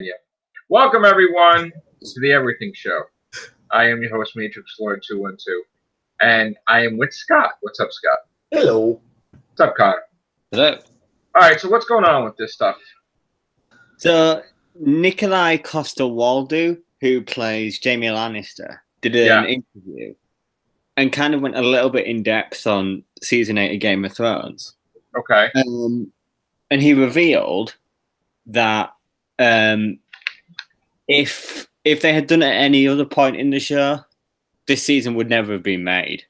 Yeah. Welcome, everyone, to the Everything Show. I am your host, Matrix Lord 212, and I am with Scott. What's up, Scott? Hello. What's up, Connor? Hello. All right, so what's going on with this stuff? So, Nikolai Coster-Waldau, who plays Jaime Lannister, did an interview and kind of went a little bit in depth on season 8 of Game of Thrones. Okay. And he revealed that if they had done it at any other point in the show, this season would never have been made.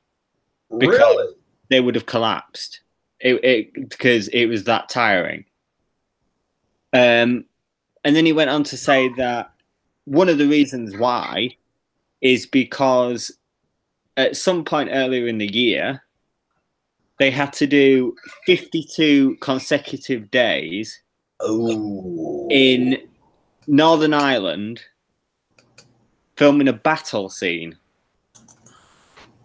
Because Really? they would have collapsed. Because it was that tiring. And then he went on to say that one of the reasons why is because at some point earlier in the year, they had to do 52 consecutive days in Northern Ireland filming a battle scene.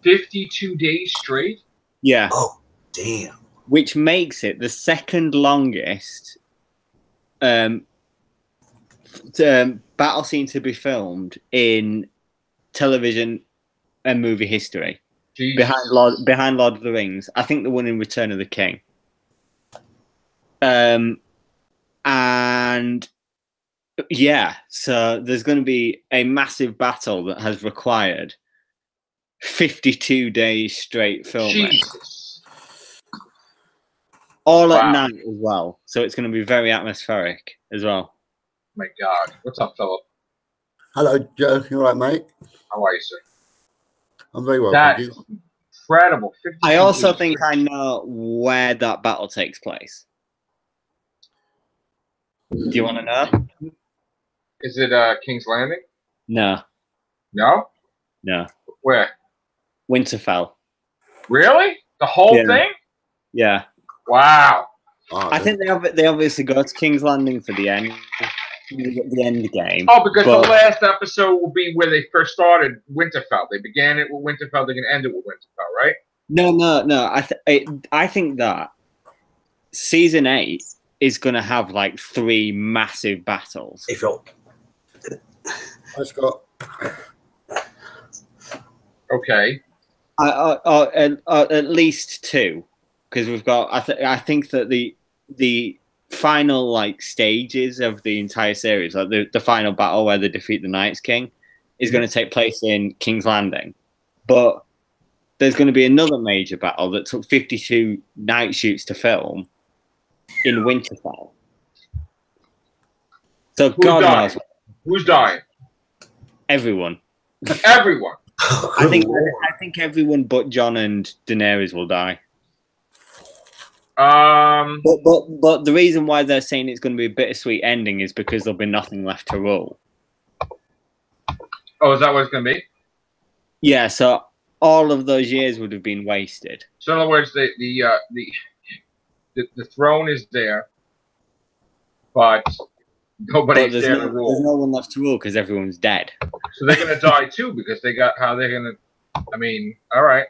52 days straight? Yeah. Oh, damn. Which makes it the second longest battle scene to be filmed in television and movie history. Jesus. Behind Lord of the Rings. I think the one in Return of the King. And yeah, so there's going to be a massive battle that has required 52 days straight filming. Jesus. All at night as well. So it's going to be very atmospheric as well. My God. What's up, Philip? Hello, Joe. You all right, mate? How are you, sir? I'm very well, That's thank you. incredible. I also think I know where that battle takes place. Do you want to know? Is it King's Landing? No. No? No. Where? Winterfell. Really? The whole thing? Yeah. Wow. I think they obviously go to King's Landing for the end game. Oh, because the last episode will be where they first started Winterfell. They began it with Winterfell. They're going to end it with Winterfell, right? No. I think that season 8 is going to have like 3 massive battles. Hey, Phil. Hi, Scott. Okay. At least 2, because we've got. I think that the final like stages of the entire series, like the final battle where they defeat the Night's King, is going to take place in King's Landing, but there's going to be another major battle that took 52 night shoots to film in Winterfell. So Who's dying? Everyone. Everyone. I think everyone but Jon and Daenerys will die. But the reason why they're saying it's going to be a bittersweet ending is because there'll be nothing left to rule. Oh, is that what it's going to be? Yeah, so all of those years would have been wasted. So in other words, the throne is there, but nobody's there to rule. There's no one left to rule because everyone's dead. So they're going to die too because they got how they're going to. I mean, all right.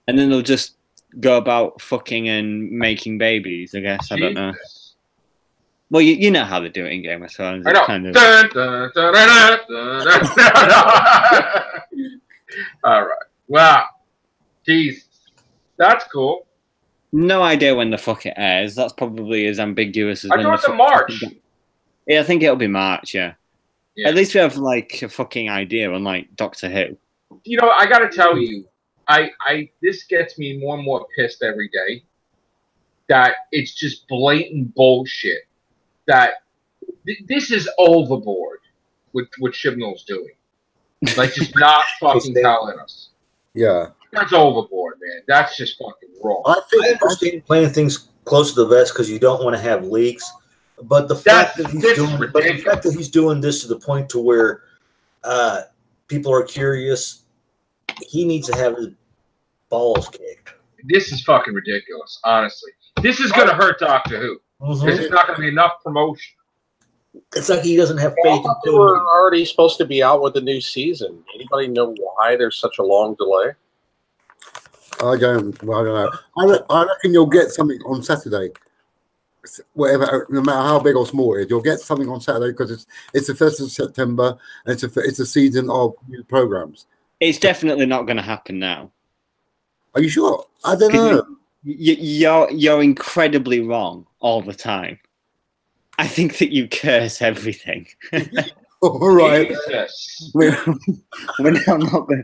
And then they'll just go about fucking and making babies, I guess. Jesus. I don't know. Well, you know how they do it in Game of Thrones. I know. Kind of... All right. Wow. Jesus. That's cool. No idea when the fuck it airs. That's probably as ambiguous as I thought it's in March. Yeah, I think it'll be March, yeah. At least we have, like, a fucking idea, unlike Doctor Who. You know, I gotta tell you, this gets me more and more pissed every day that it's just blatant bullshit that this is overboard with what Chibnall's doing. Like, just not fucking telling us. Yeah. That's overboard, man. That's just fucking wrong. I understand playing things close to the vest because you don't want to have leaks. But the fact that he's doing this to the point to where people are curious, he needs to have his balls kicked. This is fucking ridiculous, honestly. This is going to hurt Doctor Who. Because it's not going to be enough promotion. It's like he doesn't have faith in doing it. We're already supposed to be out with the new season. Anybody know why there's such a long delay? I don't know. I reckon you'll get something on Saturday. whatever, no matter how big or small it is, you'll get something on Saturday because it's the 1st of September and it's a season of new programs. It's definitely not going to happen now. Are you sure? I don't know. You're incredibly wrong all the time. I think that you curse everything. All right. Jesus. we're now not going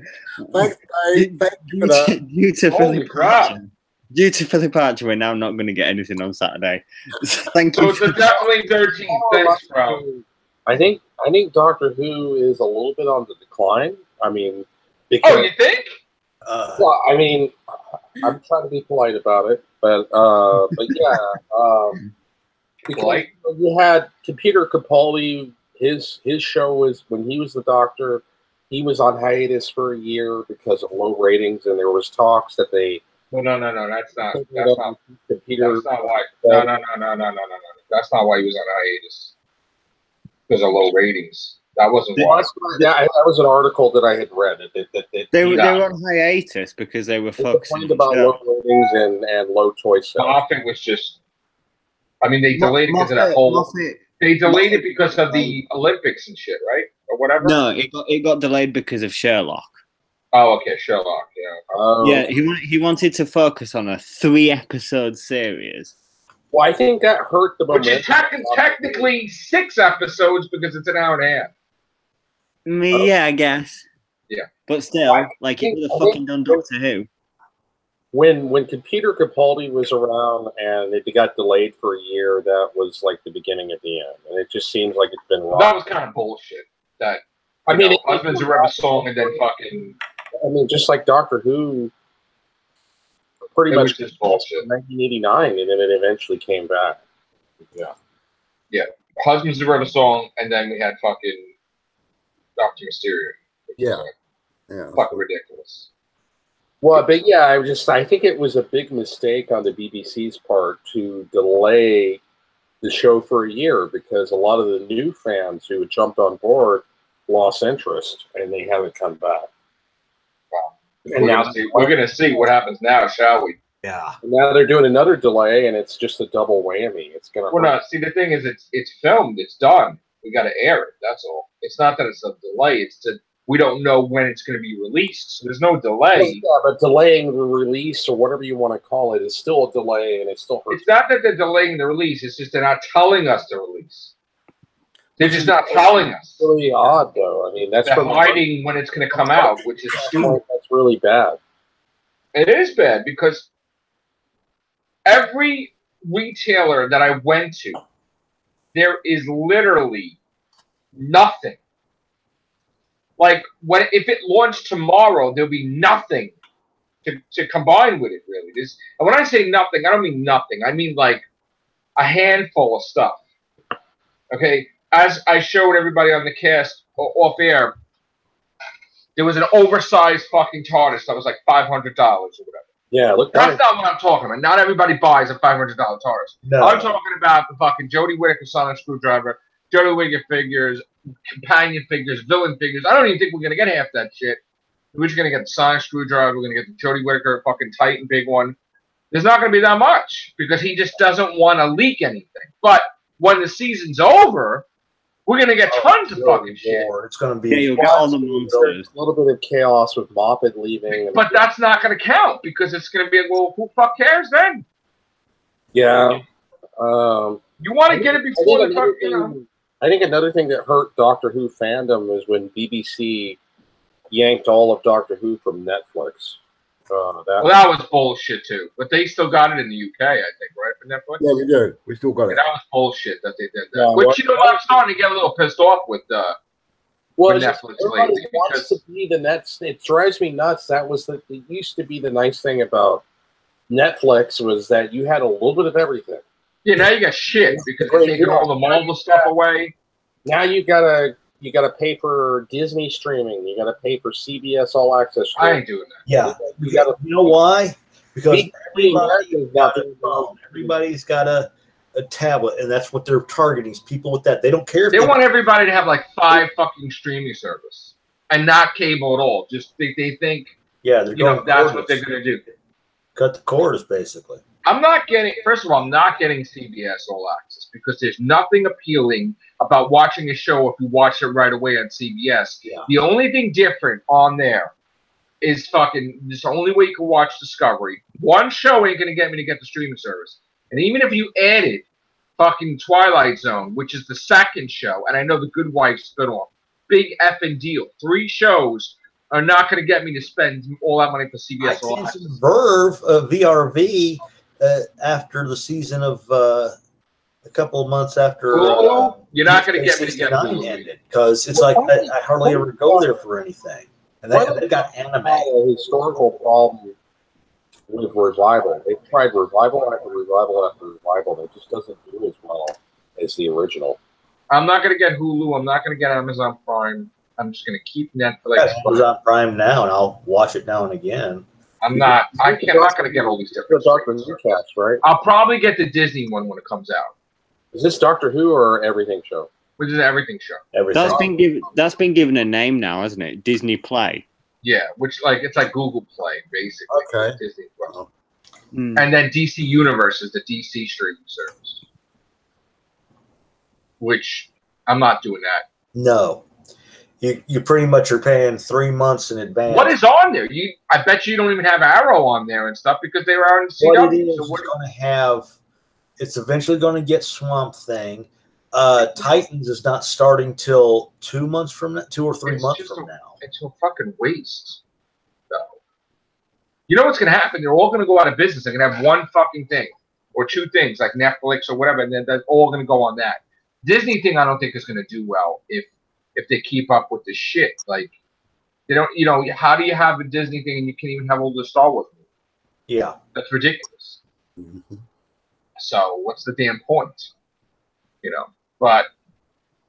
Thanks, Dave. Thank you for that. due to Holy Philip crap. Archer. Due to Philip Archer, we're now not going to get anything on Saturday. So thank So you. it's a definitely 13. Thanks, bro. I think Doctor Who is a little bit on the decline. I mean, Oh, because you think? well, I mean, I'm trying to be polite about it, but yeah, because Polite? you had Peter Capaldi. His show was when he was the Doctor. He was on hiatus for a year because of low ratings, and there was talks that they. Well, no. That's not Peter. why. No. That's not why he was on hiatus. Because of low ratings. That wasn't why. That was an article that I had read. They were on hiatus because they were focusing complained about low ratings and low toy sales. Moffat was just. I mean, they delayed it because of that whole. They delayed it because of the Olympics and shit, right? Or whatever. No, it got delayed because of Sherlock. Oh, okay, Sherlock. Yeah. Yeah, he wanted to focus on a 3-episode series. Well, I think that hurt the Which is technically 6 episodes because it's an hour and a half. Yeah, I guess. Yeah. But still, it would have fucking done Doctor Who. When Peter Capaldi was around and it got delayed for a year, that was like the beginning of the end, and it just seems like it's been wrong. That was kind of bullshit. That Husbands of Rebel Song and then fucking. I mean, just like Doctor Who, pretty much just bullshit. 1989, and then it eventually came back. Yeah. Husbands of Rebel Song, and then we had fucking Doctor Mysterio. Yeah. Fucking ridiculous. Well, but yeah, I think it was a big mistake on the BBC's part to delay the show for a year because a lot of the new fans who had jumped on board lost interest and they haven't come back. Wow. And we're gonna see what happens now, shall we? Yeah. Now they're doing another delay, and it's just a double whammy. It's gonna. Well, no. See, the thing is, it's filmed, it's done. We got to air it. That's all. It's not that it's a delay. It's that we don't know when it's going to be released. So there's no delay. Yeah, but delaying the release or whatever you want to call it is still a delay, and it still hurts. It's not that they're delaying the release. It's just they're not telling us the release. They're just not telling us. It's really odd, though. I mean, that's they're hiding when it's going to come out, which is stupid. That's really bad. It is bad because every retailer that I went to, there is literally nothing. Like if it launched tomorrow, there'll be nothing to combine with it. Really, and when I say nothing, I don't mean nothing. I mean like a handful of stuff. Okay, as I showed everybody on the cast off air, there was an oversized fucking TARDIS that was like $500 or whatever. Yeah, look. That's not what I'm talking about. Not everybody buys a $500 TARDIS. No. I'm talking about the fucking Jodie Whittaker sonic screwdriver, Jodie Whittaker figures, companion figures, villain figures. I don't even think we're gonna get half that shit. We're just gonna get the sonic screwdriver. We're gonna get the Jodie Whittaker fucking Titan big one. There's not gonna be that much because he just doesn't want to leak anything. But when the season's over, we're gonna get tons of fucking shit. It's gonna be. Yeah, you'll get all the monsters. A little bit of chaos with Moffat leaving. But that's not gonna count because it's gonna be well, who fuck cares then? Yeah. You want to get it before the fucking. I think another thing that hurt Doctor Who fandom is when BBC yanked all of Doctor Who from Netflix. Well, that was bullshit too. But they still got it in the UK, I think, right, for Netflix? Yeah, we do. We still got it. That was bullshit that they did that. Yeah, Which, you know, I'm starting to get a little pissed off with well, Netflix everybody lately. wants to be the Nets. It drives me nuts. It used to be the nice thing about Netflix was that you had a little bit of everything. Yeah, now you got shit because they're taking all the Marvel stuff away. Now you gotta pay for Disney streaming. You gotta pay for CBS All Access streaming. I ain't doing that. Yeah. You know why? Because everybody's got a tablet, and that's what they're targeting is people with that. They don't care. If They want everybody to have like 5 fucking streaming service and not cable at all. Just they think, yeah, they're you know, going that's cordless. what they're gonna do. Cut the cords, basically. I'm not getting. First of all, I'm not getting CBS All Access because there's nothing appealing about watching a show if you watch it right away on CBS. Yeah. The only thing different on there is fucking. It's the only way you can watch Discovery. One show ain't gonna get me to get the streaming service, and even if you added fucking Twilight Zone, which is the second show, and I know the Good Wife spinoff, big effing deal. 3 shows are not gonna get me to spend all that money for CBS All Access. Verve, VRV. After the season of a couple of months after you're not going to get me to get Hulu ended because it's like I hardly ever go there for anything, and they got anime. A historical problem with revival. They've tried revival after revival after revival. It just doesn't do as well as the original. I'm not going to get Hulu. I'm not going to get Amazon Prime. I'm just going to keep Netflix. Amazon Prime now, and I'll watch it now and again. I'm not going to get all these different Doctor Who cast, right? I'll probably get the Disney one when it comes out. Is this Doctor Who or Everything Show? Which is an Everything Show. Everything. That's been given a name now, hasn't it? Disney Play. Yeah, which it's like Google Play basically. Okay. Disney Play. And then DC Universe is the DC streaming service. Which I'm not doing that. No. You pretty much are paying 3 months in advance. What is on there? I bet you don't even have Arrow on there and stuff because they were on CW. What it is, going to have, it's eventually going to get Swamp Thing. Titans is not starting till 2 months from now, 2 or 3 months from now. It's a fucking waste. So, you know what's going to happen? They're all going to go out of business. They're going to have one fucking thing or 2 things like Netflix or whatever, and then they're all going to go on that. Disney thing, I don't think is going to do well if they keep up with this shit. Like, they don't, how do you have a Disney thing and you can't even have all the Star Wars movies? Yeah. That's ridiculous. So what's the damn point? But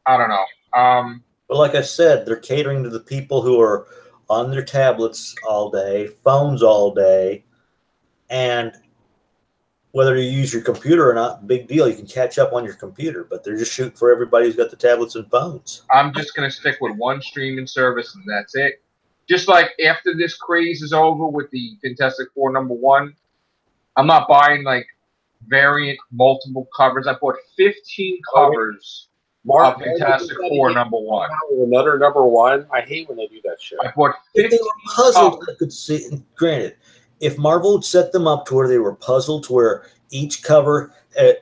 I don't know. But like I said, they're catering to the people who are on their tablets all day, phones all day, and whether you use your computer or not, big deal. You can catch up on your computer, but they're just shooting for everybody who's got the tablets and phones. I'm just going to stick with one streaming service, and that's it. Just like after this craze is over with the Fantastic Four #1, I'm not buying like variant multiple covers. I bought 15 covers of Fantastic Four #1. Another #1. I hate when they do that shit. I bought 15 if they were puzzled, I could see. Granted, if Marvel would set them up to where they were puzzled, to where each cover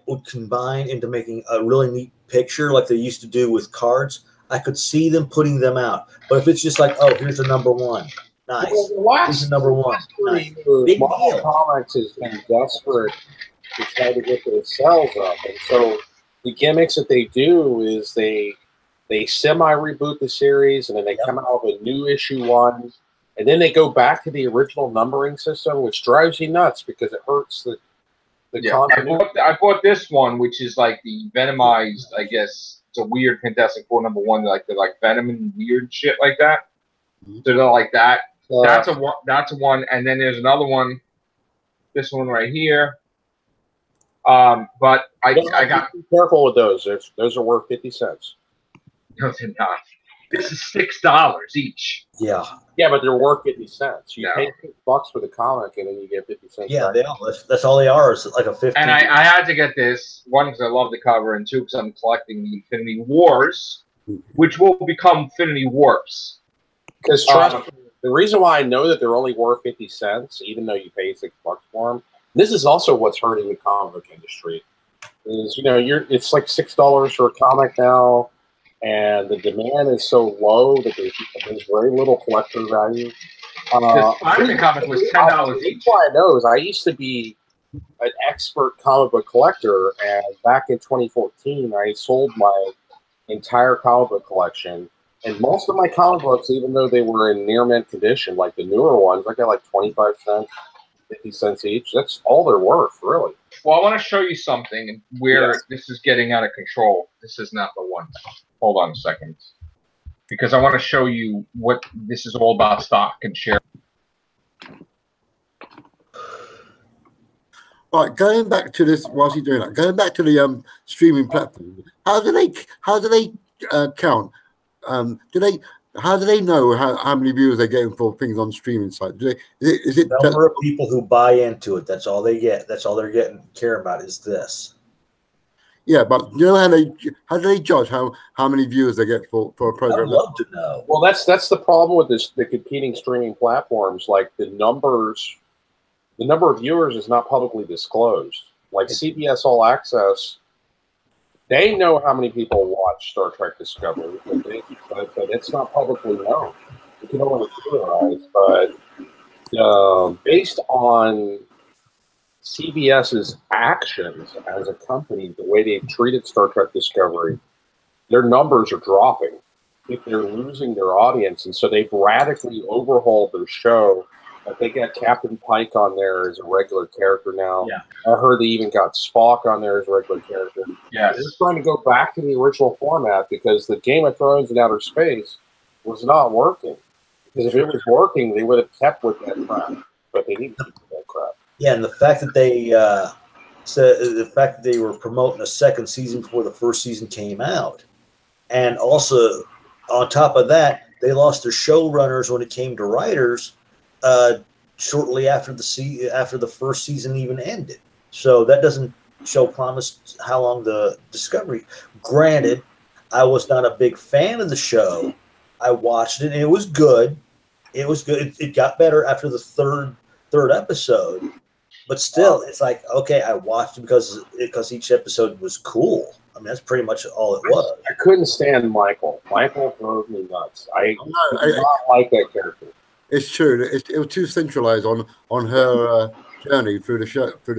would combine into making a really neat picture, like they used to do with cards, I could see them putting them out. But if it's just like, oh, here's a #1, nice. Here's a #1, nice. Big Marvel deal. Comics has been desperate to try to get their sales up, and so the gimmicks that they do is they semi-reboot the series, and then they come out with a new issue 1, and then they go back to the original numbering system, which drives you nuts because it hurts the continuity. I bought this one, which is like the Venomized, I guess. It's a weird Fantastic Four #1, like they're like Venom and weird shit like that. So they're like that. That's a one, and then there's another one. This one right here. But I got be careful with those. Those are worth 50 cents. No, they're not. This is $6 each. Yeah. Yeah, but they're worth 50 cents. You No. pay $6 for the comic, and then you get 50 cents. Yeah, back. they are. That's all they are. Is like a 15. And I had to get this, one, because I love the cover, and 2, because I'm collecting the Infinity Wars, which will become Infinity Warps. Because the reason why I know that they're only worth 50 cents, even though you pay $6 for them, this is also what's hurting the comic book industry. Is it's like $6 for a comic now, and the demand is so low that there's very little collector value. The Spider-Man comic was $10 each. Why I know is I used to be an expert comic book collector, and back in 2014, I sold my entire comic book collection. And most of my comic books, even though they were in near mint condition, like the newer ones, I got like 25 cents, 50 cents each. That's all they're worth, really. Well, I want to show you something where this is getting out of control. This is not the one. Hold on a second. Because I want to show you what this is all about, stock and share. All right, going back to this, whilst you're doing that, going back to the streaming platform, how do they count? Do they How do they know how many viewers they're getting for things on streaming sites? Is it Number of people who buy into it. That's all they get. That's all they're getting care about is this. Yeah, but you know how do they judge how many viewers they get for a program? I'd love to know. Well, that's the problem with the competing streaming platforms. Like the number of viewers is not publicly disclosed. Like CBS All Access, they know how many people watch Star Trek Discovery, but it's not publicly known. You can only theorize, but based on CBS's actions as a company, the way they've treated Star Trek Discovery, their numbers are dropping. If they're losing their audience, and so they've radically overhauled their show. Like they got Captain Pike on there as a regular character now. Yeah. I heard they even got Spock on there as a regular character. Yes. They're trying to go back to the original format because the Game of Thrones in outer space was not working. Because if it was working, they would have kept with that crap. But they didn't keep with that crap. Yeah, and the fact that they were promoting a second season before the first season came out, and also on top of that, they lost their showrunners when it came to writers shortly after the first season even ended. So that doesn't show promise how long the Discovery. Granted, I was not a big fan of the show. I watched it and it was good. It was good. It got better after the third episode, but still, it's like, okay, I watched it because each episode was cool. I mean, that's pretty much all it was. I couldn't stand Michael. Michael drove me nuts. I did not like that character. It's true. It was too centralized on her journey through the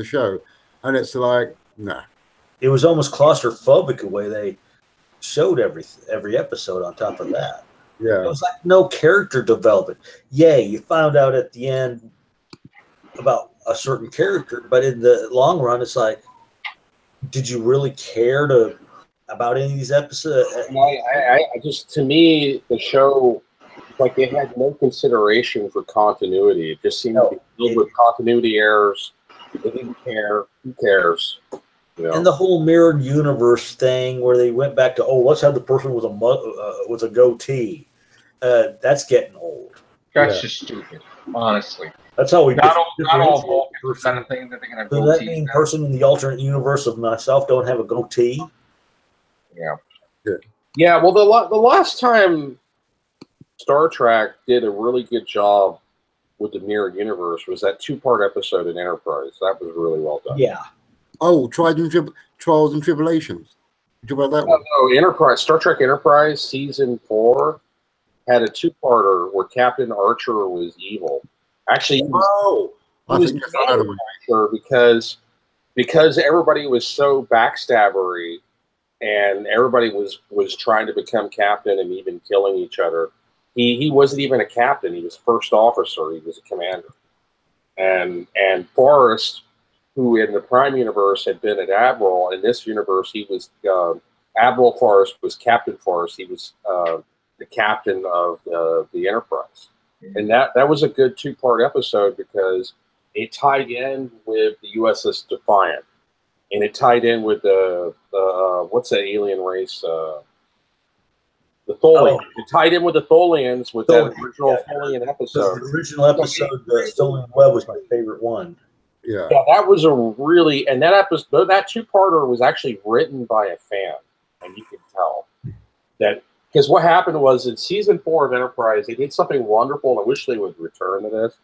show, and it's like, nah. It was almost claustrophobic the way they showed every episode. On top of that, Yeah, it was like no character development. Yeah, you found out at the end about a certain character, but in the long run, it's like, did you really care about any of these episodes? I just, to me, the show, like, they had no consideration for continuity. It just seemed to be filled with continuity errors. They didn't care. Who cares? You know? And the whole mirrored universe thing, where they went back to, let's have the person with a goatee. That's getting old. That's just stupid, honestly. That's how we not all Vulcans kind of thing that they're going to Does that mean person in the alternate universe of myself don't have a goatee? Yeah. Yeah, well, the last time Star Trek did a really good job with the mirrored universe was that 2-part episode in Enterprise. That was really well done. Yeah. Oh, Trials and Tribulations. Did you about that one? No, Enterprise. Star Trek Enterprise Season 4 had a 2-parter where Captain Archer was evil. Actually, he was because everybody was so backstabbery and everybody was trying to become captain and even killing each other. He wasn't even a captain. He was first officer. He was a commander. And Forrest, who in the Prime universe had been an admiral, in this universe he was Admiral Forrest was Captain Forrest. He was the captain of the Enterprise. And that was a good 2-part episode because it tied in with the USS Defiant, and it tied in with the what's that alien race? The Tholians. It tied in with the Tholians with that original Tholian episode. The original episode, the Stolen Web, was my favorite one. Yeah, that was that episode, that 2-parter was actually written by a fan, and you can tell that. Because what happened was in Season 4 of Enterprise, they did something wonderful, and I wish they would return to this.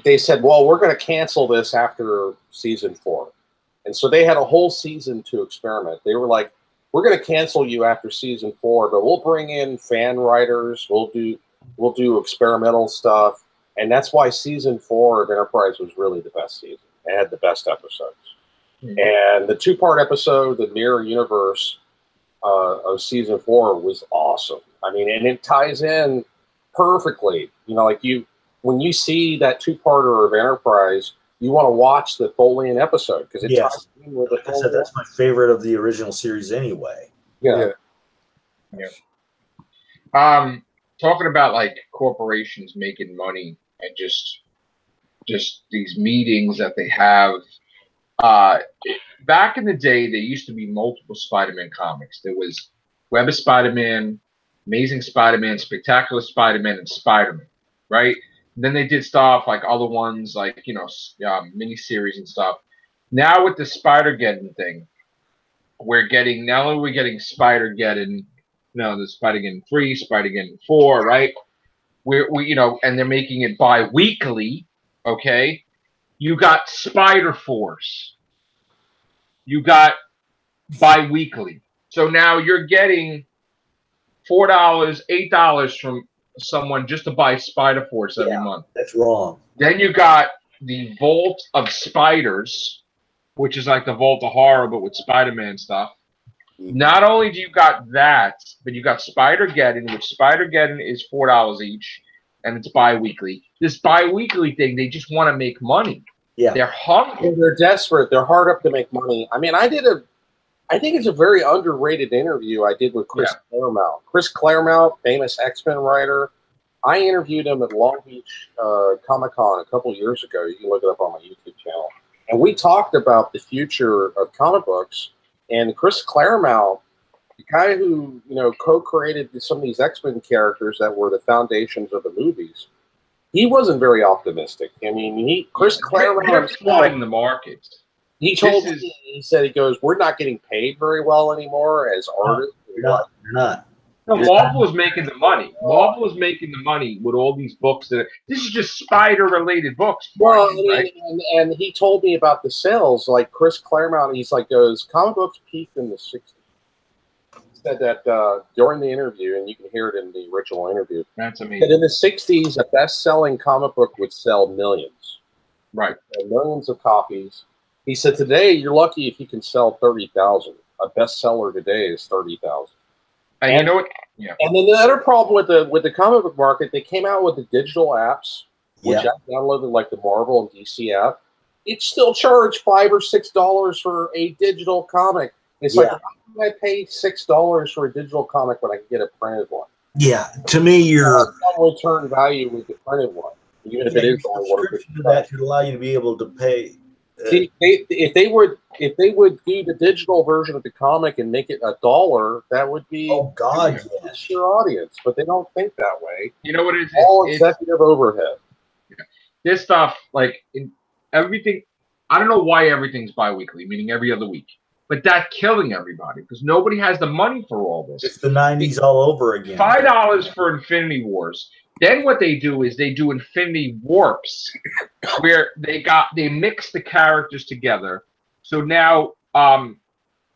They said, well, we're going to cancel this after Season 4. And so they had a whole season to experiment. They were like, we're going to cancel you after Season 4, but we'll bring in fan writers. We'll do experimental stuff. And that's why Season 4 of Enterprise was really the best season. It had the best episodes. Mm-hmm. And the 2-part episode, the Mirror Universe, of Season 4 was awesome. I mean, and it ties in perfectly. You know, like when you see that 2-parter of Enterprise, you want to watch the Tholian episode because it ties in with the Tholian. I said that's my favorite of the original series anyway. Yeah. Talking about like corporations making money and just these meetings that they have. Back in the day, there used to be multiple Spider-Man comics. There was Web of Spider-Man, Amazing Spider-Man, Spectacular Spider-Man, and Spider-Man, right? And then they did stuff like other ones, like, you know, miniseries and stuff. Now with the Spider-Geddon thing, we're getting, not only are we getting Spider-Geddon, you know, the Spider-Geddon 3, Spider-Geddon 4, right? We you know, and they're making it bi-weekly, okay? You got Spider-Force. You got bi-weekly. So now you're getting $4, $8 from someone just to buy Spider-Force every month. That's wrong. Then you got the Vault of Spiders, which is like the Vault of Horror, but with Spider-Man stuff. Not only do you got that, but you got Spider-Geddon, which Spider-Geddon is $4 each, and it's bi-weekly. This bi-weekly thing, they just want to make money. Yeah. They're hungry. They're desperate. They're hard up to make money. I mean, I think it's a very underrated interview I did with Chris Claremont. Chris Claremont, famous X-Men writer. I interviewed him at Long Beach Comic-Con a couple years ago. You can look it up on my YouTube channel. And we talked about the future of comic books. And Chris Claremont, the guy who, you know, co-created some of these X-Men characters that were the foundations of the movies, he wasn't very optimistic. I mean, Chris Claremont, they're flooding the market. He told me, he said, he goes, we're not getting paid very well anymore as artists. You're not. No, Marvel is making the money. Marvel is making the money with all these books. This is just spider-related books. Well, right? and he told me about the sales. Like Chris Claremont, he's like, goes, comic books peaked in the 60s. He said that during the interview, and you can hear it in the original interview. That's amazing. That in the 60s, a best-selling comic book would sell millions. Right. Millions of copies. He said, today, you're lucky if you can sell 30,000. A bestseller today is 30,000. And you know what? Yeah. And then the other problem with the comic book market, they came out with the digital apps, which I downloaded, like the Marvel and DC app. It still charged $5 or $6 for a digital comic. It's like, how can I pay $6 for a digital comic when I can get a printed one? Yeah, to me, you're return value with the printed one, even if it is only $1. That should allow you to be able to pay. See, if they would do the digital version of the comic and make it $1, that would be your audience. But they don't think that way. You know what it is? All executive overhead. This stuff, like everything, I don't know why everything's bi-weekly, meaning every other week. But that's killing everybody because nobody has the money for all this. It's the 90s all over again. $5 for Infinity Wars. Then what they do is they do Infinity Warps, where they mix the characters together. So now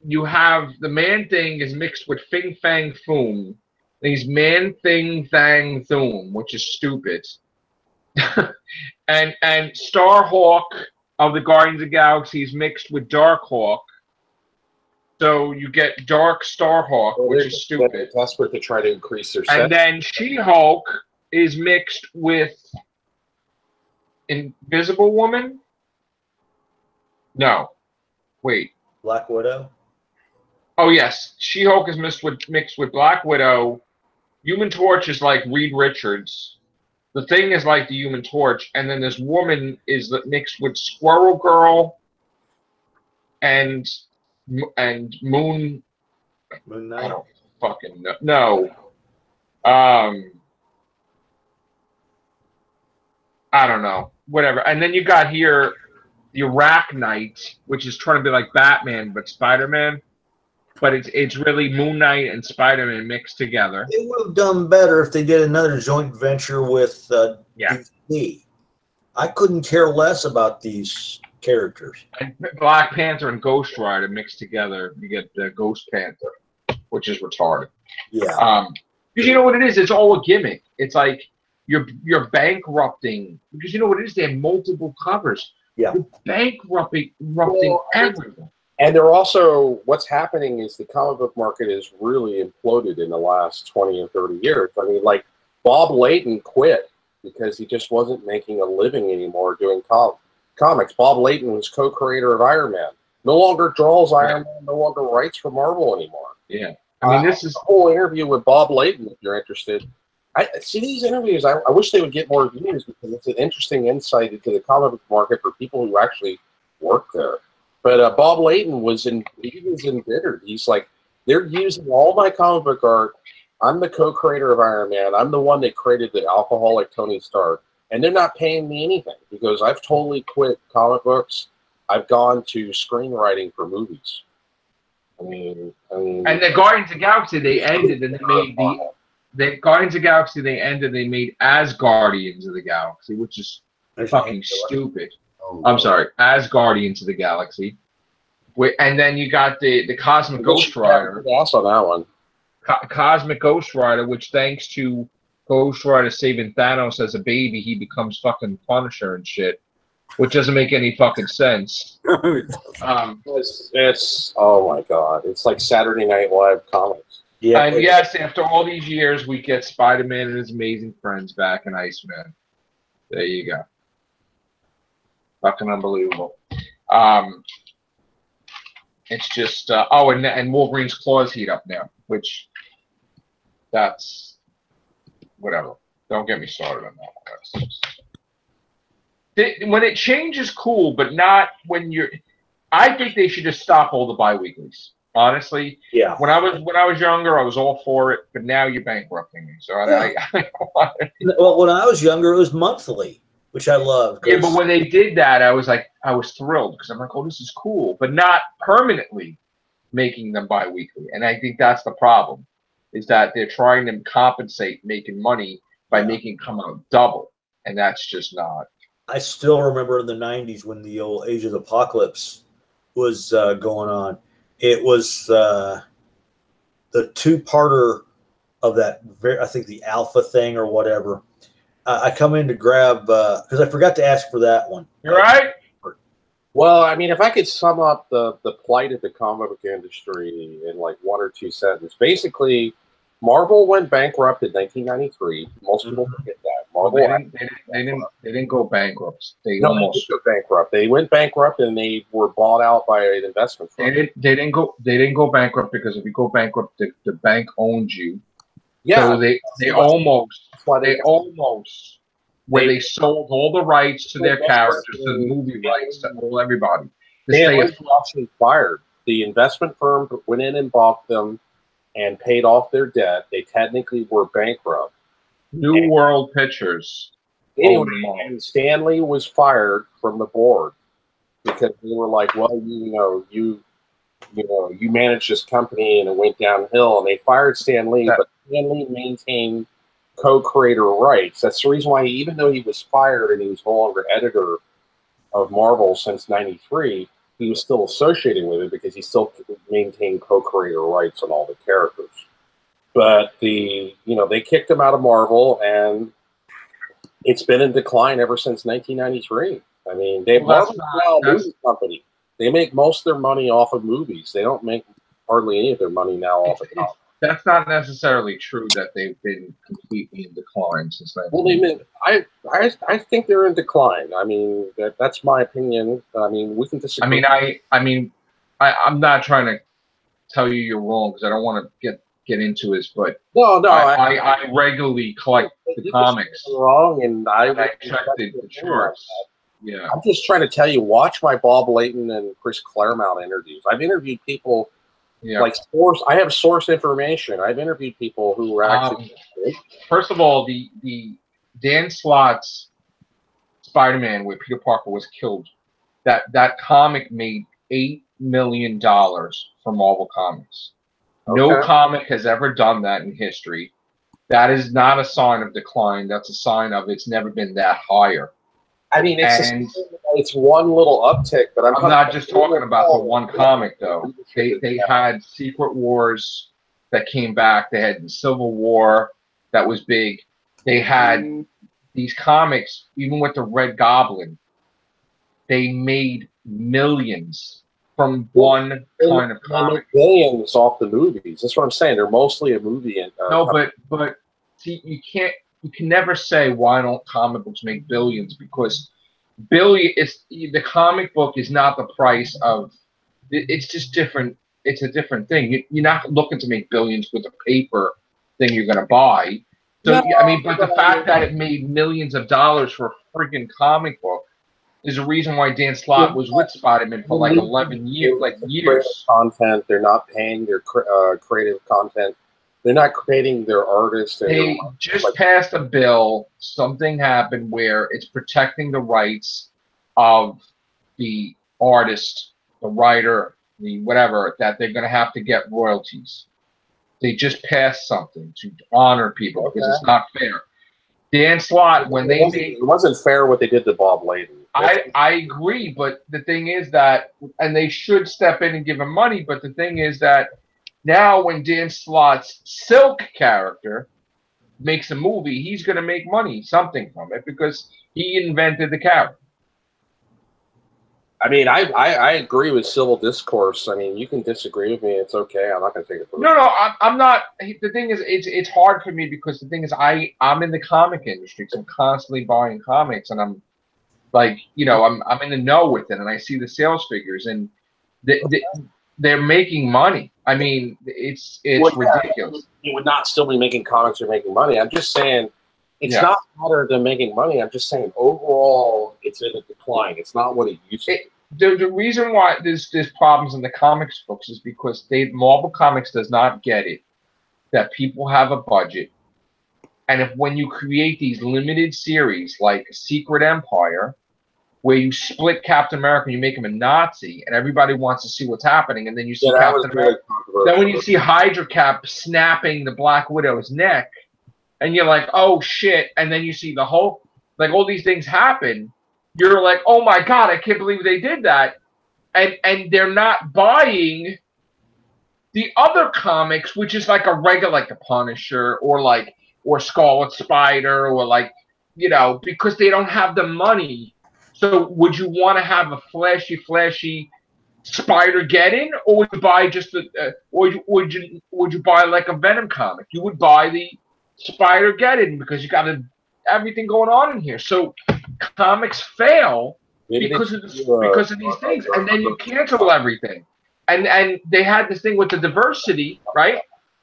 you have the Man-Thing is mixed with Fin Fang Foom. He's Man-Thing Fang Thoom, which is stupid. and Starhawk of the Guardians of the Galaxy is mixed with Darkhawk. So you get Dark Starhawk, which is stupid. They're desperate to try to increase their set. And then She-Hulk is mixed with Invisible Woman? No. Wait. Black Widow? Oh, yes. She-Hulk is mixed with Black Widow. Human Torch is like Reed Richards. The Thing is like the Human Torch. And then this woman is mixed with Squirrel Girl and Moon Knight? I don't fucking know. I don't know. Whatever. And then you got here the Iraq Knight, which is trying to be like Batman but Spider-Man. But it's really Moon Knight and Spider-Man mixed together. They would have done better if they did another joint venture with DC. I couldn't care less about these characters. And Black Panther and Ghost Rider mixed together. You get the Ghost Panther, which is retarded. Yeah. Because you know what it is? It's all a gimmick. It's like you're bankrupting. Because you know what it is? They have multiple covers. Yeah. You're bankrupting everyone. And they're also, what's happening is the comic book market has really imploded in the last 20 or 30 years. I mean, like, Bob Layton quit because he just wasn't making a living anymore doing comics. Bob Layton was co-creator of Iron Man. No longer draws Iron Man, no longer writes for Marvel anymore. Yeah. I mean, this is a whole interview with Bob Layton, if you're interested. I see these interviews. I wish they would get more views because it's an interesting insight into the comic book market for people who actually work there. But Bob Layton was embittered. He's like, they're using all my comic book art. I'm the co-creator of Iron Man. I'm the one that created the alcoholic Tony Stark, and they're not paying me anything because I've totally quit comic books. I've gone to screenwriting for movies. I mean, and the Guardians of the Galaxy, they ended and they made the Guardians of the Galaxy, they ended, they made as Guardians of the Galaxy, which is fucking stupid. I'm sorry, as Guardians of the Galaxy. And then you got the Cosmic Ghost Rider. Also, that one. Cosmic Ghost Rider, which thanks to Ghost Rider saving Thanos as a baby, he becomes fucking Punisher and shit, which doesn't make any fucking sense. It's oh my god, it's like Saturday Night Live comics. Yeah, and yes, after all these years, we get Spider-Man and his amazing friends back in Iceman. There you go. Fucking unbelievable. It's just and Wolverine's claws heat up now, which that's whatever. Don't get me started on that. When it changes, cool, but not when you're. I think they should just stop all the bi-weeklies. Honestly, yeah. When I was younger, I was all for it, but now you're bankrupting me. So I well, when I was younger, it was monthly, which I loved. Yeah, but when they did that, I was thrilled because I'm like, oh, this is cool, but not permanently making them bi-weekly. And I think that's the problem, is that they're trying to compensate making money by making come out double, and that's just not. I still remember in the 90s when the old Age of the Apocalypse was going on. It was the two-parter of that, I think the Alpha thing or whatever. I come in to grab, because I forgot to ask for that one. You're right. Well, I mean, if I could sum up the plight of the comic book industry in like one or two sentences, basically, Marvel went bankrupt in 1993. Most people forget that. Marvel they didn't go bankrupt. They didn't go bankrupt. They went bankrupt and they were bought out by an investment firm. They didn't go bankrupt because if you go bankrupt, the bank owns you. Yeah. So they almost they sold all the rights to their characters, to the movie rights, to everybody. They actually fired. The investment firm went in and bought them and paid off their debt. They technically were bankrupt. New World Pictures. Anyway, and Stanley was fired from the board because they were like, well, you managed this company and it went downhill, and they fired Stan Lee, but Stan Lee maintained co-creator rights. That's the reason why, even though he was fired and he was no longer editor of Marvel since '93, he was still associated with it because he still maintained co-creator rights on all the characters. But they kicked him out of Marvel, and it's been in decline ever since 1993. I mean, Marvel's now a movie company. They make most of their money off of movies. They don't make hardly any of their money now off of comics. That's not necessarily true that they've been completely in decline since then. Well, I think they're in decline. I mean, that's my opinion. I mean, we can disagree. I'm not trying to tell you you're wrong because I don't want to get into this, but no, I regularly collect the comics. Wrong, and I checked the charts. Yeah, I'm just trying to tell you. Watch my Bob Layton and Chris Claremont interviews. I've interviewed people. Yeah. Like I have source information. I've interviewed people who were actually. First of all, the Dan Slott's Spider-Man, where Peter Parker was killed, that comic made $8 million for Marvel Comics. Okay. No comic has ever done that in history. That is not a sign of decline. That's a sign of it's never been that higher. I mean, it's one little uptick, but I'm not just talking about the one comic, though. They had Secret Wars that came back. They had the Civil War that was big. They had these comics, even with the Red Goblin. They made millions from one kind of comic. Billions off the movies. That's what I'm saying. They're mostly a movie. No, but see, you can never say why don't comic books make billions, because the comic book is not the price of. It's just different. It's a different thing. You're not looking to make billions with a paper thing you're going to buy. So no, I mean, but the fact that it made millions of dollars for a freaking comic book is a reason why Dan Slott was with Spider-Man for like 11 years, years. Content. They're not paying their creative content They're not creating their artists. They just passed a bill. Something happened where it's protecting the rights of the artist, the writer, the whatever, that they're going to have to get royalties. They just passed something to honor people because it's not fair. Dan Slott, when it wasn't fair what they did to Bob Layden. I agree, but the thing is that, and they should step in and give him money, but the thing is that now when Dan Slott's Silk character makes a movie, he's going to make money, something from it, because he invented the character. I mean, I agree with Civil Discourse. I mean, you can disagree with me. It's okay. I'm not going to take it. No, I'm not. The thing is, it's hard for me because the thing is, I'm in the comic industry, so I'm constantly buying comics, and I'm like, you know, I'm in the know with it, and I see the sales figures, and they're making money. I mean, it's ridiculous. You would not still be making comics or making money. I'm just saying. It's not better than making money. I'm just saying overall, it's in a decline. It's not what it used to be. The reason why there's problems in the comics books is because Marvel Comics does not get it that people have a budget, and when you create these limited series like Secret Empire, where you split Captain America and you make him a Nazi, and everybody wants to see what's happening, and then you see Captain America. Then when you see Hydra Cap snapping the Black Widow's neck. And you're like, oh shit! And then you see the whole, like all these things happen. You're like, oh my god, I can't believe they did that. And they're not buying the other comics, which is like a regular, like the Punisher or Scarlet Spider or like, you know, because they don't have the money. So would you want to have a flashy Spider-Geddon, or would you buy just or would you buy like a Venom comic? You would buy the Spider-Geddon because you got everything going on in here. So comics fail because of these things, and then you cancel everything. And they had this thing with the diversity, right?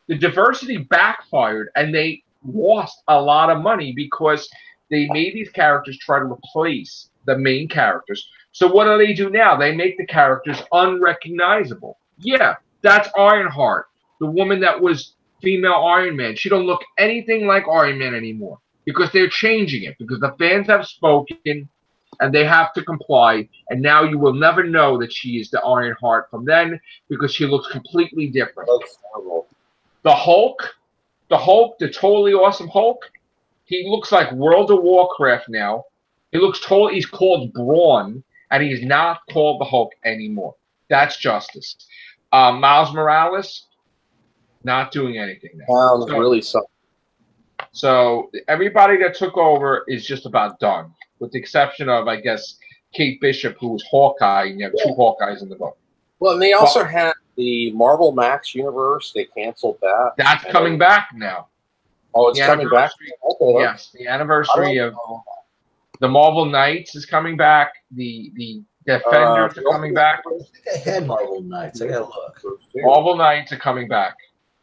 The diversity backfired, and they lost a lot of money because they made these characters try to replace the main characters. So what do they do now? They make the characters unrecognizable. Yeah, that's Ironheart, the woman that was female Iron Man. She don't look anything like Iron Man anymore because they're changing it, because the fans have spoken and they have to comply, and now you will never know that she is the Ironheart from then because she looks completely different. The Hulk, the totally awesome Hulk, he looks like World of Warcraft now. He's called Brawn, and he's not called the Hulk anymore. That's justice. Miles Morales, not doing anything now. Really something. So everybody that took over is just about done, with the exception of, I guess, Kate Bishop, who was Hawkeye. You have two Hawkeyes in the book. Well, and they also had the Marvel Max universe. They canceled that. That's coming back now. Oh, it's coming back? Okay. Yes, the anniversary of the Marvel Knights is coming back. The Defenders are coming back. I think I had Marvel Knights. I gotta look. Marvel Knights are coming back.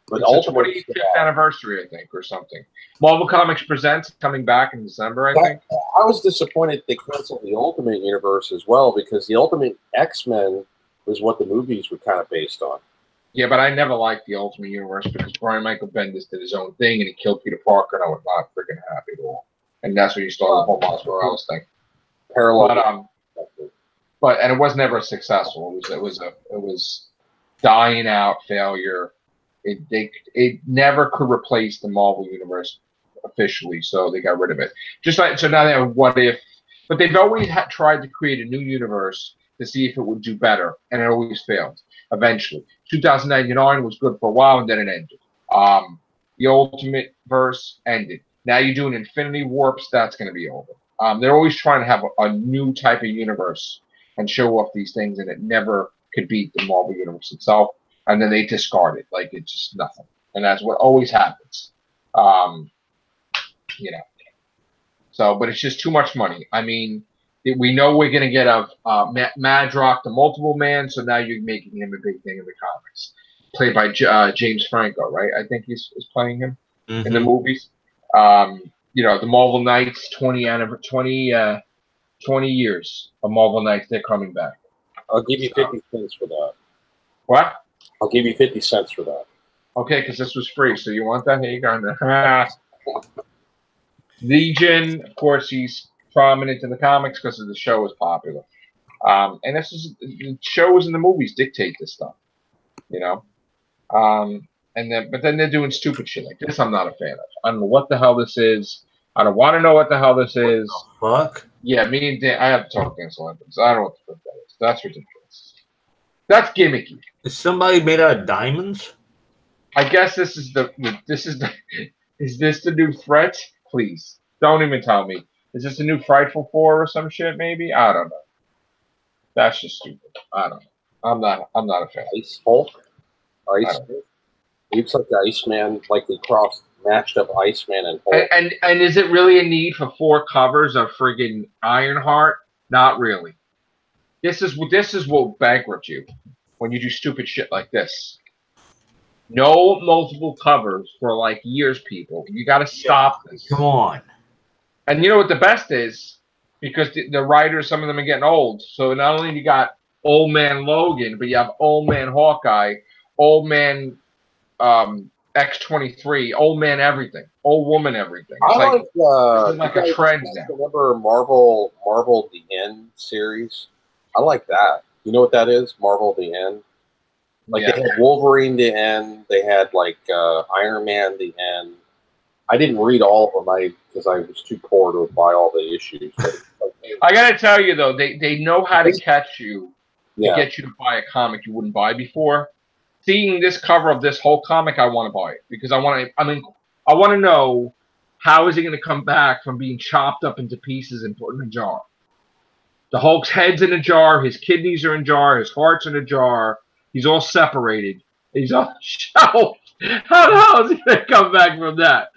But it's the 25th anniversary, I think, or something. Marvel Comics Presents coming back in December, I think. I was disappointed they canceled the Ultimate Universe as well, because the Ultimate X-Men was what the movies were kind of based on. Yeah, but I never liked the Ultimate Universe because Brian Michael Bendis did his own thing and he killed Peter Parker, and I was not freaking happy at all. And that's when you started the whole Miles Morales thing. Parallel. But it was never successful. It was dying out failure. It never could replace the Marvel Universe officially, so they got rid of it. Just like, so now they have What If, but they've always tried to create a new universe to see if it would do better, and it always failed. Eventually, 2099 was good for a while, and then it ended. The Ultimate Verse ended. Now you're doing Infinity Warps. That's going to be over. They're always trying to have a new type of universe and show off these things, and it never could beat the Marvel Universe itself. And then they discard it like it's just nothing, and that's what always happens. You know. So, but it's just too much money. I mean, we know we're gonna get a Madrox, the Multiple Man, so now you're making him a big thing in the comics. Played by James Franco, right? I think he's playing him in the movies. You know, the Marvel Knights 20 years of Marvel Knights, they're coming back. I'll give you 50 cents for that. What? I'll give you 50 cents for that. Okay, because this was free, so you want that? Here you go. Legion, of course, he's prominent in the comics because the show is popular. And this is the shows and the movies dictate this stuff, you know. But then they're doing stupid shit like this. I'm not a fan of. I don't know what the hell this is. I don't want to know what the hell this is. Fuck. Yeah, me and Dan, I have to talk to Dan Olympics. I don't know what the fuck that is. That's ridiculous. That's gimmicky. Is somebody made out of diamonds? I guess this is is this the new threat? Please don't even tell me. Is this a new Frightful 4 or some shit? Maybe I don't know. That's just stupid. I don't know. I'm not a fan. Ice Hulk, Looks like Iceman, like they matched up Iceman and Hulk. And is it really a need for 4 covers of friggin' Ironheart? Not really. This is what bankrupt you when you do stupid shit like this. No multiple covers for like years, people. You got to stop this. Come on. And you know what the best is? Because the writers, some of them are getting old. So not only you got Old Man Logan, but you have Old Man Hawkeye, Old Man X-23, Old Man everything, Old Woman everything. It's like a trend now. Remember Marvel The End series? I like that. You know what that is? Marvel The End. Like they had Wolverine The End. They had like Iron Man The End. I didn't read all of them because I was too poor to buy all the issues. But, I gotta tell you though, they know how to catch you to get you to buy a comic you wouldn't buy before. Seeing this cover of this whole comic, I want to buy it because I want to know how is he going to come back from being chopped up into pieces and put in a jar. The Hulk's head's in a jar, his kidneys are in a jar, his heart's in a jar. He's all separated. He's on the shelf. How the hell is he going to come back from that?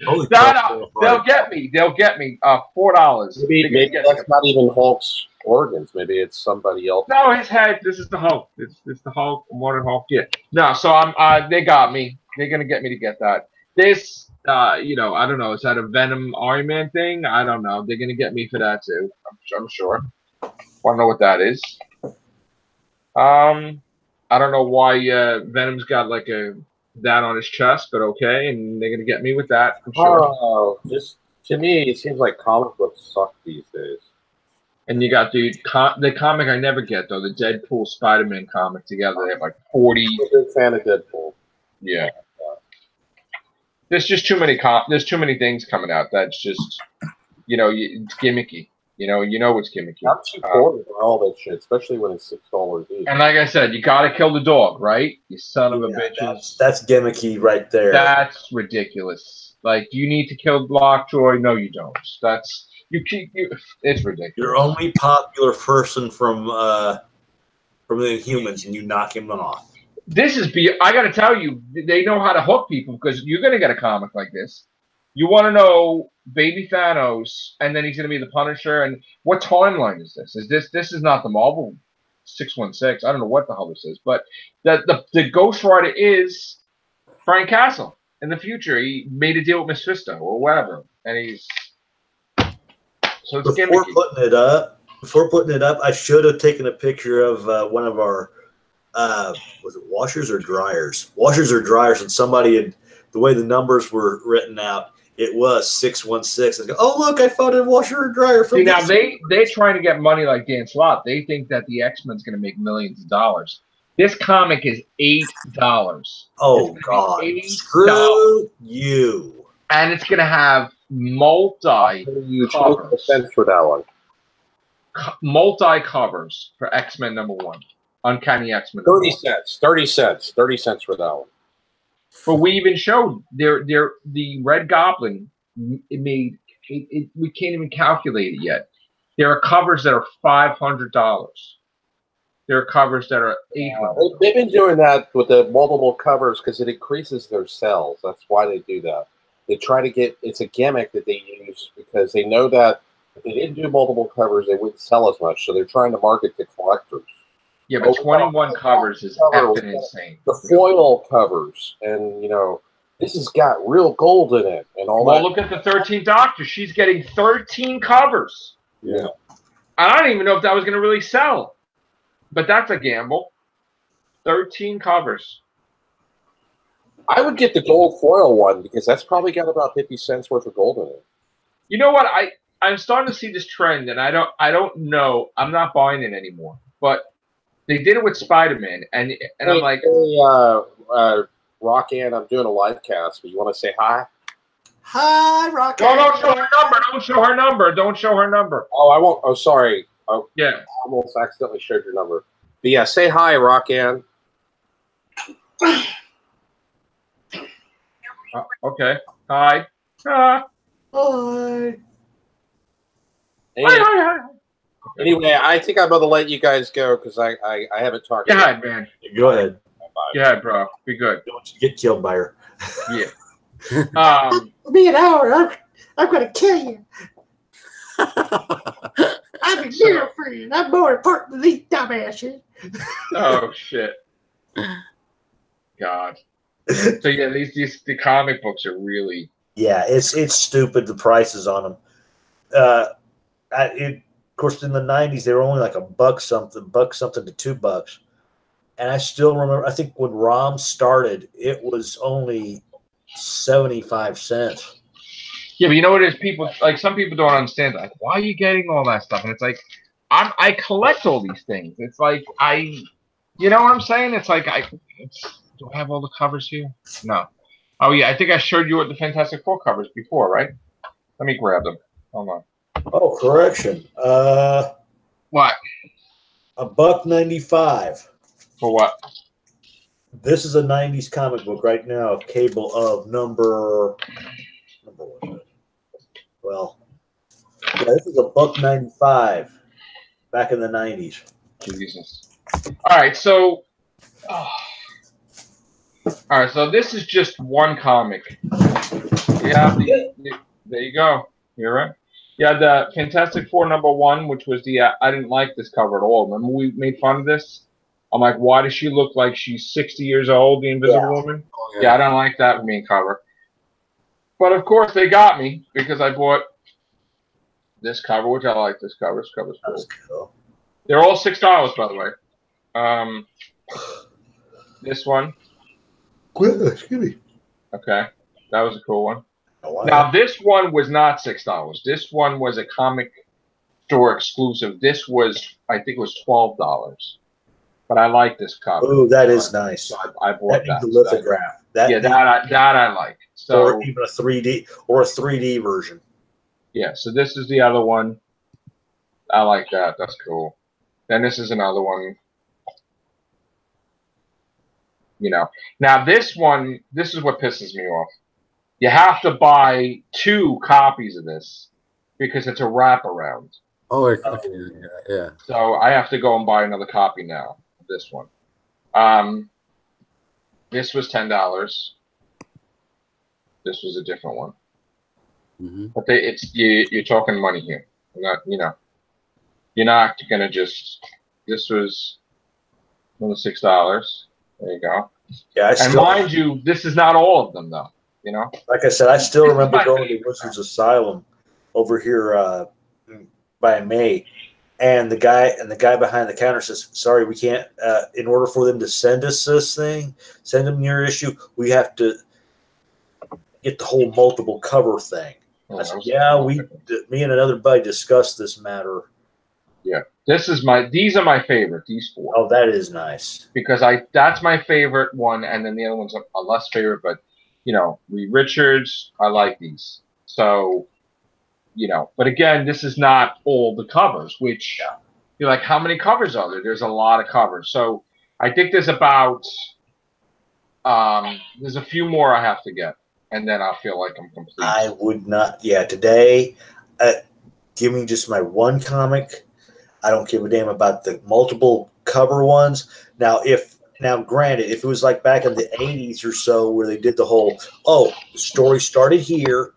They'll get me. They'll get me. $4. Maybe that's not even Hulk's organs. Maybe it's somebody else. No, his head. This is the Hulk. It's the Hulk. Modern Hulk. Yeah. No. So they got me. They're going to get me to get that. This, I don't know. Is that a Venom Iron Man thing? I don't know. They're going to get me for that too. I'm sure. Want to know what that is? I don't know why Venom's got like that on his chest, but okay, and they're gonna get me with that. I'm sure. Oh, just to me, it seems like comic books suck these days. And you got the comic I never get though, the Deadpool Spider-Man comic together. They have like 40. I'm a big fan of Deadpool. Yeah. There's just too many there's too many things coming out that's just it's gimmicky. You know what's gimmicky. I'm too poor to buy all that shit, especially when it's $6 each. And like I said, you gotta kill the dog, right? You son of a bitches. That's gimmicky right there. That's ridiculous. Like, do you need to kill Lockjaw? No, you don't. It's ridiculous. You're only popular person from the Inhumans, and you knock him off. I gotta tell you, they know how to hook people because you're gonna get a comic like this. You want to know Baby Thanos, and then he's going to be the Punisher. And what timeline is this? This is not the Marvel 616? I don't know what the hell this is, but the Ghost Rider is Frank Castle in the future. He made a deal with Mephisto or whatever, and so it's before putting it up. I should have taken a picture of one of our was it washers or dryers? Washers or dryers, and somebody had the way the numbers were written out. It was 616. I go, oh look, I found a washer or dryer. See, now they're trying to get money like Dan Slott. They think that the X-Men's going to make millions of dollars. This comic is $8. Oh God, screw you! And it's going to have multi cents for that one. Multi covers for X-Men #1, Uncanny X-Men. 30 cents. 30 cents. 30 cents for that one. But we even showed the Red Goblin. We can't even calculate it yet. There are covers that are $500. There are covers that are $800. They've been doing that with the multiple covers because it increases their sales. That's why they do that. They try to get it's a gimmick that they use because they know that if they didn't do multiple covers, they wouldn't sell as much. So they're trying to market to collectors. Yeah, but 21 covers is effing insane. The foil covers, and this has got real gold in it, and all that. Well, look at the 13th Doctor. She's getting 13 covers. Yeah. I don't even know if that was going to really sell, but that's a gamble. 13 covers. I would get the gold foil one because that's probably got about 50 cents worth of gold in it. You know what? I'm starting to see this trend, and I don't know. I'm not buying it anymore. But they did it with Spider-Man, and Hey, I'm like, Rock-Ann, I'm doing a live cast, but you want to say hi? Hi, Rock. no, don't show her number. Don't show her number. Don't show her number. Oh, I won't. Oh, sorry. Oh, Yeah. I almost accidentally showed your number. But yeah, say hi, Rock-Ann. Okay. Hi. Hi. Hi. Hi. Anyway, I think I'm going to let you guys go because I haven't talked. Go ahead, man. Go ahead. Bye. Go ahead, bro. Be good. Don't you get killed by her. Yeah. Me and Howard, I'm gonna kill you. I'm a girlfriend. I'm more important than these dumbasses. Oh shit. God. So yeah, the comic books are really. Yeah, it's stupid, the prices on them. Of course, in the 90s, they were only like $1 something to $2. And I still remember, I think when ROM started, it was only 75 cents. Yeah, but you know what it is? People, like, some people don't understand. Like, why are you getting all that stuff? And it's like, I collect all these things. It's like, you know what I'm saying? It's like, do I have all the covers here? No. Oh, yeah, I think I showed you the Fantastic Four covers before, right? Let me grab them. Hold on. Oh, correction. What? $1.95. For what? This is a 90s comic book right now, Cable of number what? Well, yeah, this is $1.95 back in the 90s. Jesus. All right, so this is just one comic. Yeah, there you go. You're right. Yeah, the Fantastic Four #1, which was I didn't like this cover at all. Remember we made fun of this? I'm like, why does she look like she's 60 years old, the Invisible Woman? Oh, Yeah, I don't like that main cover. But of course they got me because I bought this cover, which I like. This cover's cool. That's cool. They're all $6, by the way. This one. Excuse me. Okay, that was a cool one. Oh, wow. Now this one was not $6. This one was a comic store exclusive. This was, I think, it was $12. But I like this cover. Oh, that is nice. So I bought that. The lithograph. That I like. So, or even a 3D version. Yeah, so this is the other one. I like that. That's cool. Then this is another one. You know. Now this one, this is what pisses me off. You have to buy 2 copies of this because it's a wraparound. Oh, okay. Yeah. So I have to go and buy another copy now. This one. This was $10. This was a different one. Mm-hmm. But you're talking money here. You're not gonna just. This was another $6. There you go. Yeah, and mind you, this is not all of them though. You know. Like I said, I still remember going to Wizards Asylum over here by May. And the guy behind the counter says, "Sorry, we can't. In order for them to send us this thing, send them your issue, we have to get the whole multiple cover thing." I said, "Yeah, me and another buddy discussed this matter." Yeah, these are my favorite. These 4. Oh, that is nice because that's my favorite one, and then the other ones are less favorite. But Reed Richards, I like these. So. But again, this is not all the covers, which you're like, how many covers are there? There's a lot of covers. So I think there's about, there's a few more I have to get, and then I'll feel like I'm complete. I would not, today, give me just my one comic. I don't give a damn about the multiple cover ones. Now, granted, if it was like back in the 80s or so where they did the whole, the story started here,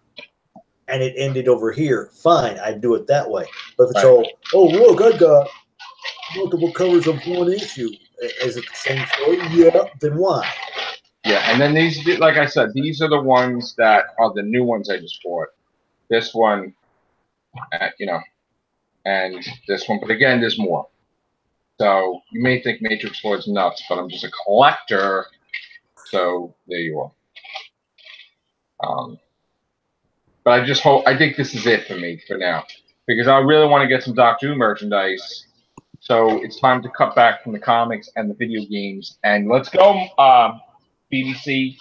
and it ended over here, fine, I'd do it that way. But if it's look, I got multiple covers of one issue. Is it the same story? Yeah, then why? Yeah, and then these, like I said, these are the ones that are the new ones I just bought. This one, and this one. But again, there's more. So you may think Matrix Lord's nuts, but I'm just a collector. So there you are. But I just hope. I think this is it for me for now because I really want to get some Doctor Who merchandise. So it's time to cut back from the comics and the video games, and let's go, BBC.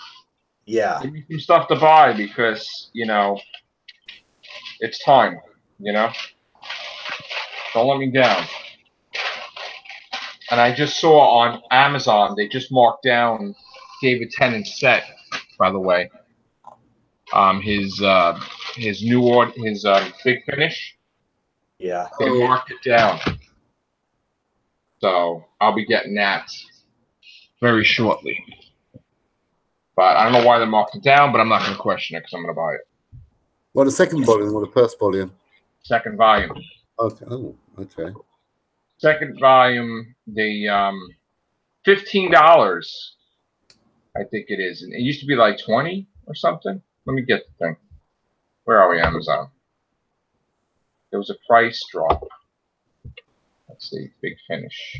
Yeah. Give me some stuff to buy because it's time. Don't let me down. And I just saw on Amazon they just marked down David Tennant's set. By the way, his Big Finish. Yeah. They marked it down. So I'll be getting that very shortly. But I don't know why they marked it down, but I'm not going to question it because I'm going to buy it. Well, the second volume or the first volume? Second volume. Okay. Oh, okay. Second volume, the $15, I think it is. And it used to be like 20 or something. Let me get the thing. Where are we, Amazon? There was a price drop. Let's see, Big Finish.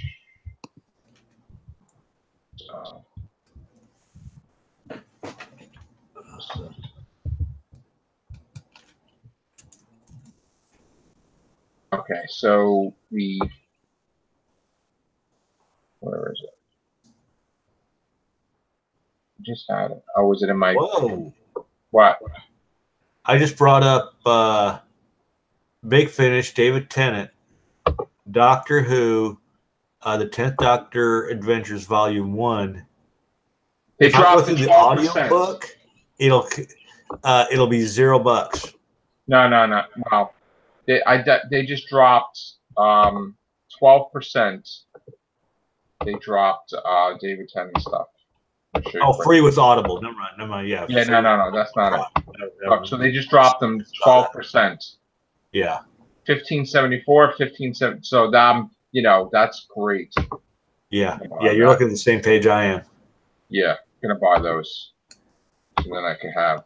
Okay, so where is it? Just had it. Oh, was it in my? Whoa! What? I just brought up Big Finish, David Tennant, Doctor Who, the 10th Doctor Adventures Volume 1. They if I go dropped through the the audio 12%. book, it'll be $0. No. Wow. They just dropped 12%. They dropped David Tennant stuff. Oh, free with Audible. Never mind. Yeah. Yeah, no. That's not it. So they just dropped them 12%. Yeah. 1574, 1570. So that's great. Yeah. You're looking at the same page I am. Yeah, gonna buy those, and then I can have.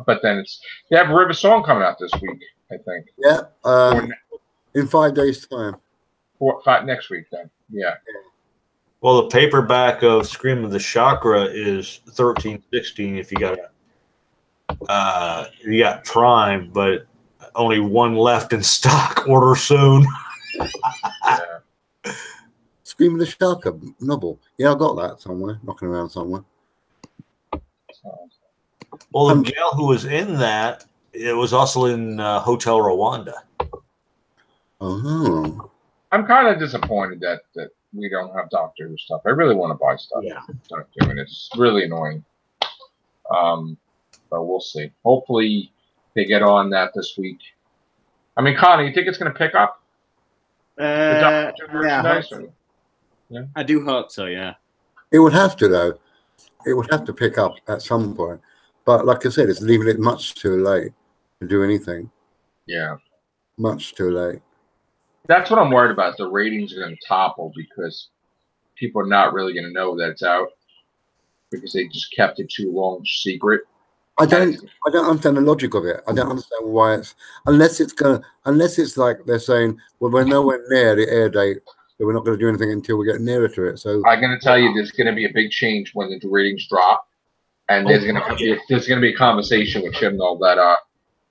But then they have River Song coming out this week, I think. Yeah. In 5 days' time. Next week, then. Yeah. Well, the paperback of Scream of the Chakra is $13.16 if you got Prime, but only one left in stock. Order soon. Yeah. Scream of the Chakra novel. Yeah, I got that somewhere, knocking around somewhere. Well, the gal who was in that, it was also in Hotel Rwanda. Oh. I'm kind of disappointed that we don't have Doctor Who stuff. I really want to buy stuff. Yeah. And it's really annoying. But we'll see. Hopefully they get on that this week. I mean, Connor, you think it's going to pick up? I do hope so, yeah. It would have to, though. It would have to pick up at some point. But like I said, it's leaving it much too late to do anything. Yeah. Much too late. That's what I'm worried about. The ratings are going to topple because people are not really going to know that it's out because they just kept it too long secret. I don't understand the logic of it. I don't understand why it's unless it's like they're saying, well, we're nowhere near the air date, so we're not going to do anything until we get nearer to it. So I'm going to tell you, there's going to be a big change when the ratings drop, and there's going to be a conversation with Chibnall that,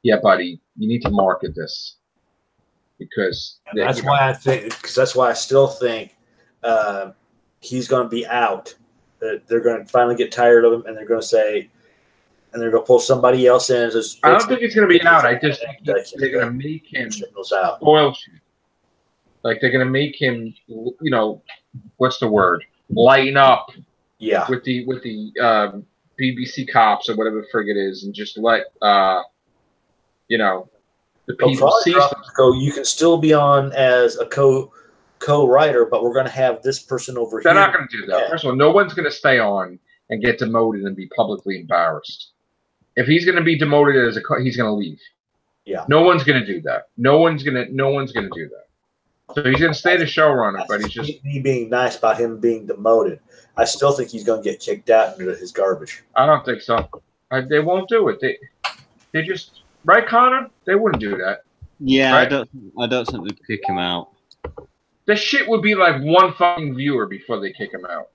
yeah, buddy, you need to market this because that's why I still think he's going to be out. They're going to finally get tired of him, and they're going to say. And they're going to pull somebody else in. I don't think it's going to be out. I just think they're going to make him spoil shit. Like they're going to make him, what's the word? Lighten up. Yeah. With the BBC cops or whatever the frig it is, and just let the people see. Go. You can still be on as a co-writer, but we're going to have this person over here. They're not going to do that. Yeah. First of all, no one's going to stay on and get demoted and be publicly embarrassed. If he's going to be demoted he's going to leave. Yeah. No one's going to do that. No one's going to do that. So he's going to stay the showrunner, but he's just me being nice about him being demoted. I still think he's going to get kicked out into his garbage. I don't think so. They won't do it. They just right, Connor. They wouldn't do that. Yeah, right? I don't think they'd kick him out. The shit would be like one fucking viewer before they kick him out.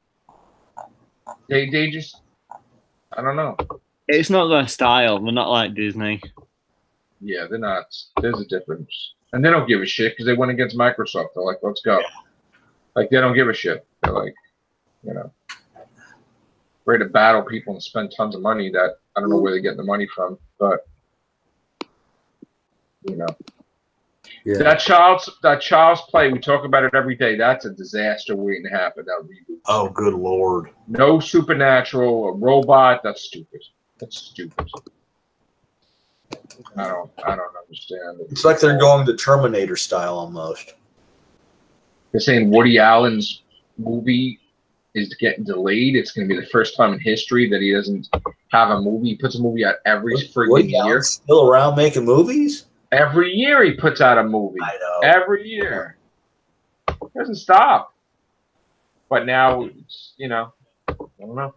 They just, I don't know. It's not their style. They're not like Disney. Yeah, they're not. There's a difference, and they don't give a shit because they went against Microsoft. They're like, let's go. Like they don't give a shit. They're like, you know, ready to battle people and spend tons of money that I don't know where they're getting the money from, but you know. Yeah. That child's play, we talk about it every day. That's a disaster waiting to happen. That reboot. Oh, good lord! No supernatural, a robot. That's stupid. That's stupid. I don't understand. It's like they're going to Terminator style almost. They're saying Woody Allen's movie is getting delayed. It's going to be the first time in history that he doesn't have a movie. He puts a movie out every friggin' Woody year. Allen's still around making movies? Every year he puts out a movie. I know. Every year. Doesn't stop. But now, it's, you know, I don't know.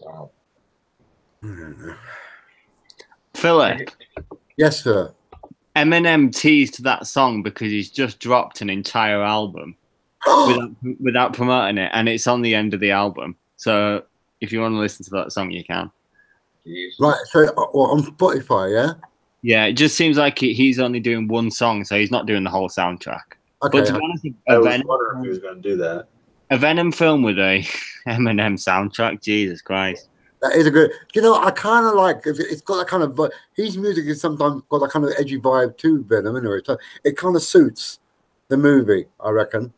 So. Philip, Yes, sir. Eminem teased that song because he's just dropped an entire album without promoting it, and it's on the end of the album. So if you want to listen to that song, you can. Jeez. Right. So on Spotify, yeah. Yeah, it just seems like he's only doing one song, so he's not doing the whole soundtrack. Okay. But to be honest, I was wondering if he was going to do that. a Venom film with a Eminem soundtrack, Jesus Christ. That is a good. You know, I kind of like it's got that kind of. His music is sometimes got that kind of edgy vibe to Venom, anyway. So it kind of suits the movie, I reckon.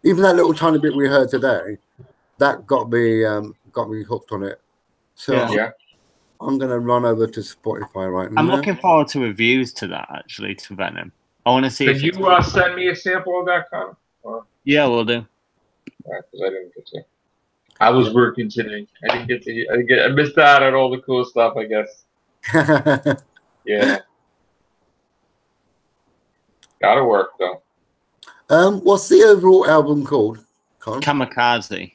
Even that little tiny bit we heard today, that got me hooked on it. So Yeah. I'm gonna run over to Spotify right now. I'm looking forward to reviews to that, actually, to Venom. I want to see Can if you it's- send me a sample of that kind? Yeah, we'll do. Because I didn't get to. I was working today. I missed out on all the cool stuff, I guess. Yeah. Gotta work though. What's the overall album called? Con? Kamikaze.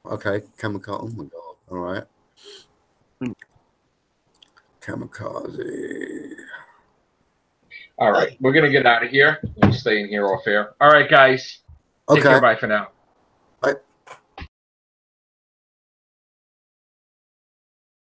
Okay, Kamikaze. Oh my god! All right, Kamikaze. All right, we're gonna get out of here. We'll stay in here off air. All right, guys. Take Okay. care. Bye for now.